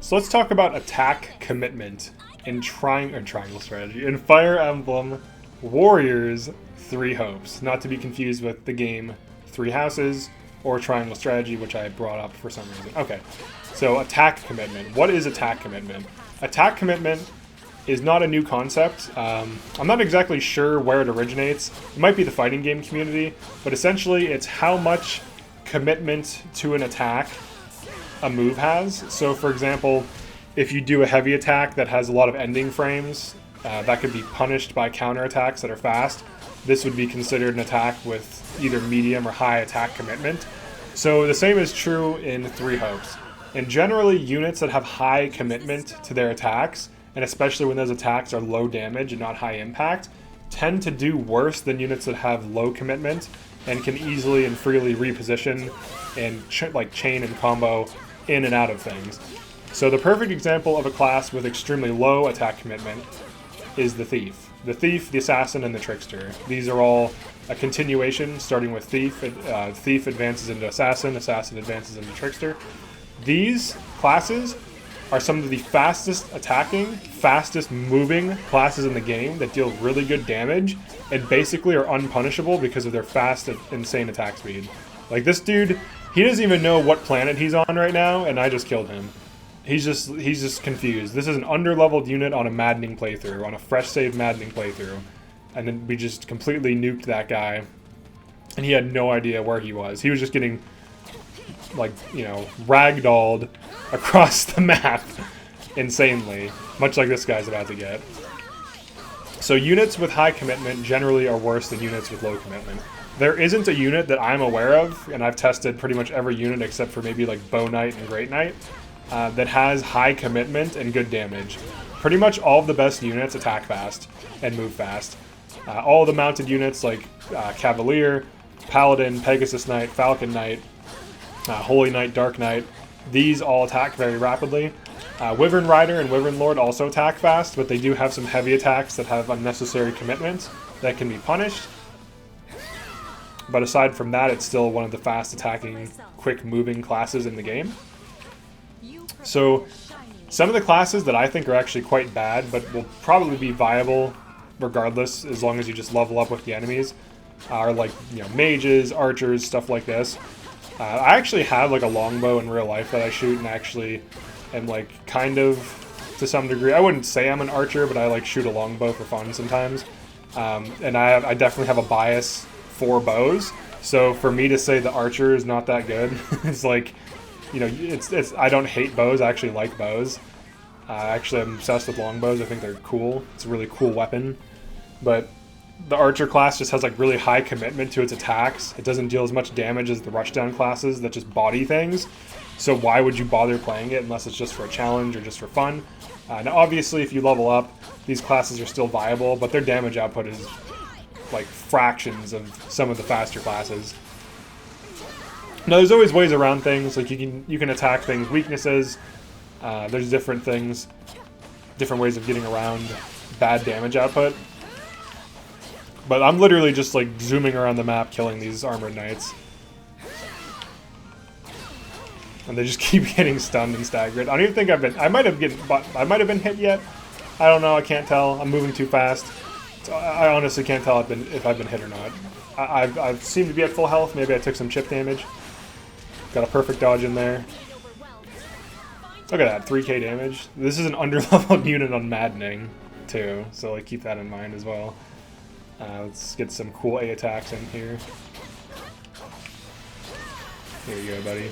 So let's talk about attack commitment in triangle strategy in Fire Emblem Warriors Three Hopes, not to be confused with the game Three Houses or Triangle Strategy, which I brought up for some reason. Okay, so attack commitment. What is attack commitment? Attack commitment is not a new concept. I'm not exactly sure where it originates. It might be the fighting game community, but essentially it's how much commitment to an attack a move has. So for example, if you do a heavy attack that has a lot of ending frames, that could be punished by counterattacks that are fast. This would be considered an attack with either medium or high attack commitment. So the same is true in Three Hopes. And generally, units that have high commitment to their attacks, and especially when those attacks are low damage and not high impact, tend to do worse than units that have low commitment and can easily and freely reposition and chain and combo in and out of things. So the perfect example of a class with extremely low attack commitment is the Thief. The Thief, the Assassin, and the Trickster. These are all a continuation, starting with Thief. Thief advances into Assassin, Assassin advances into Trickster. These classes are some of the fastest attacking, fastest moving classes in the game that deal really good damage and basically are unpunishable because of their fast, insane attack speed. Like this dude, he doesn't even know what planet he's on right now, and I just killed him. He's just confused. This is an under-leveled unit on a maddening playthrough, on a fresh save maddening playthrough. And then we just completely nuked that guy, and he had no idea where he was. He was just getting, like, you know, ragdolled across the map insanely, much like this guy's about to get. So units with high commitment generally are worse than units with low commitment. There isn't a unit that I'm aware of, and I've tested pretty much every unit except for maybe like Bow Knight and Great Knight, that has high commitment and good damage. Pretty much all of the best units attack fast and move fast. All the mounted units like Cavalier, Paladin, Pegasus Knight, Falcon Knight, Holy Knight, Dark Knight, these all attack very rapidly. Wyvern Rider and Wyvern Lord also attack fast, but they do have some heavy attacks that have unnecessary commitment that can be punished. But aside from that, it's still one of the fast attacking, quick moving classes in the game. So some of the classes that I think are actually quite bad, but will probably be viable regardless, as long as you just level up with the enemies, are like, you know, mages, archers, stuff like this. I actually have like a longbow in real life that I shoot, and actually am like kind of, to some degree, I wouldn't say I'm an archer, but I like shoot a longbow for fun sometimes. And I definitely have a bias for bows. So for me to say the archer is not that good, it's like, you know, it's I don't hate bows. I actually like bows. Actually, I'm obsessed with longbows. I think they're cool. It's a really cool weapon. But the archer class just has like really high commitment to its attacks. It doesn't deal as much damage as the rushdown classes that just body things. So why would you bother playing it unless it's just for a challenge or just for fun? Now, obviously, if you level up, these classes are still viable, but their damage output is like fractions of some of the faster classes. Now, there's always ways around things. Like you can attack things' weaknesses. There's different things, different ways of getting around bad damage output. But I'm literally just like zooming around the map, killing these armored knights, and they just keep getting stunned and staggered. I don't even think I've been. I might have been hit yet. I don't know. I can't tell. I'm moving too fast. So I honestly can't tell if I've been hit or not. I've seemed to be at full health. Maybe I took some chip damage. Got a perfect dodge in there. Look at that, 3k damage. This is an under-leveled unit on Maddening, too, so like keep that in mind as well. Let's get some cool A attacks in here. Here you go, buddy.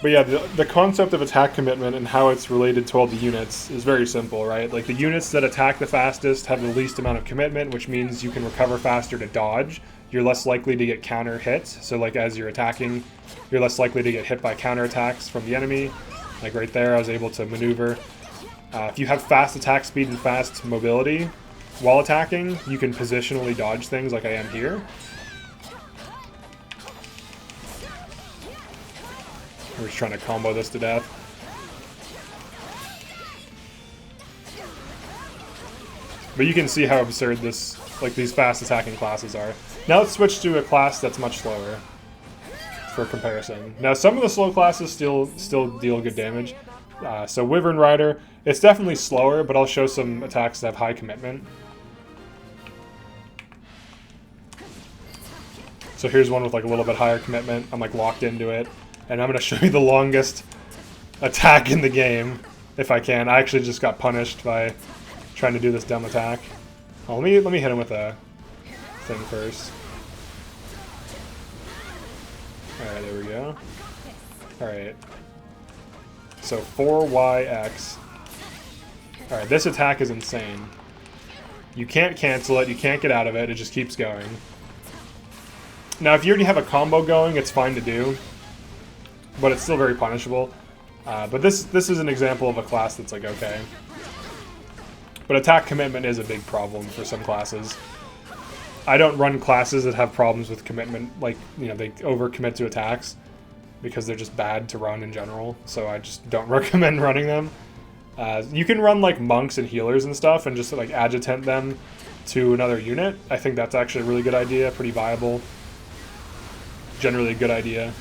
But yeah, the concept of attack commitment and how it's related to all the units is very simple, right? Like the units that attack the fastest have the least amount of commitment, which means you can recover faster to dodge. You're less likely to get counter hits, so like as you're attacking, you're less likely to get hit by counter attacks from the enemy. Like right there, I was able to maneuver. If you have fast attack speed and fast mobility while attacking, you can positionally dodge things like I am here. We're just trying to combo this to death. But you can see how absurd this, like these fast attacking classes are. Now let's switch to a class that's much slower for comparison. Now some of the slow classes still deal good damage. So Wyvern Rider, it's definitely slower, but I'll show some attacks that have high commitment. So here's one with like a little bit higher commitment. I'm like locked into it. And I'm going to show you the longest attack in the game, if I can. I actually just got punished by trying to do this dumb attack. Oh, let me hit him with a thing first. Alright, there we go. Alright. So 4YX. Alright, this attack is insane. You can't cancel it, you can't get out of it, it just keeps going. Now, if you already have a combo going, it's fine to do, but it's still very punishable. But this is an example of a class that's like, okay. But attack commitment is a big problem for some classes. I don't run classes that have problems with commitment, like, you know, they overcommit to attacks because they're just bad to run in general, so I just don't recommend running them. You can run like monks and healers and stuff and just like adjutant them to another unit. I think that's actually a really good idea, pretty viable. Generally a good idea.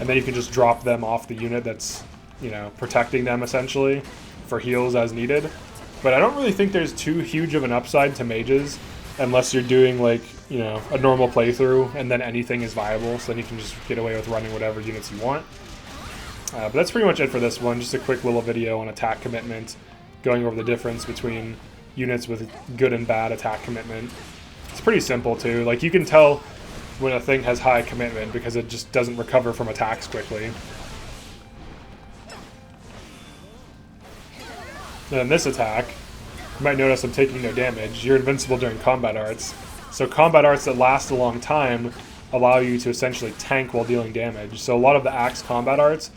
And then you can just drop them off the unit that's, you know, protecting them essentially for heals as needed. But I don't really think there's too huge of an upside to mages unless you're doing like, you know, a normal playthrough and then anything is viable, so then you can just get away with running whatever units you want. But that's pretty much it for this one. Just a quick little video on attack commitment, going over the difference between units with good and bad attack commitment. It's pretty simple too. Like, you can tell when a thing has high commitment because it just doesn't recover from attacks quickly. And in this attack, you might notice I'm taking no damage. You're invincible during combat arts. So combat arts that last a long time allow you to essentially tank while dealing damage. So a lot of the axe combat arts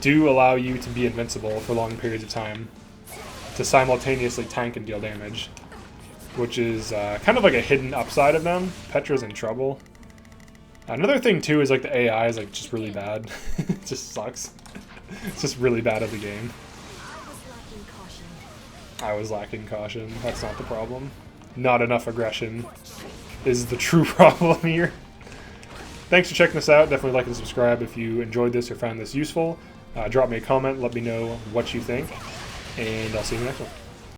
do allow you to be invincible for long periods of time, to simultaneously tank and deal damage, which is kind of like a hidden upside of them. Petra's in trouble. Another thing too is like the AI is like just really bad. It just sucks. It's just really bad at the game. I was lacking caution. That's not the problem. Not enough aggression is the true problem here. Thanks for checking this out. Definitely like and subscribe if you enjoyed this or found this useful. Drop me a comment. Let me know what you think. And I'll see you in the next one.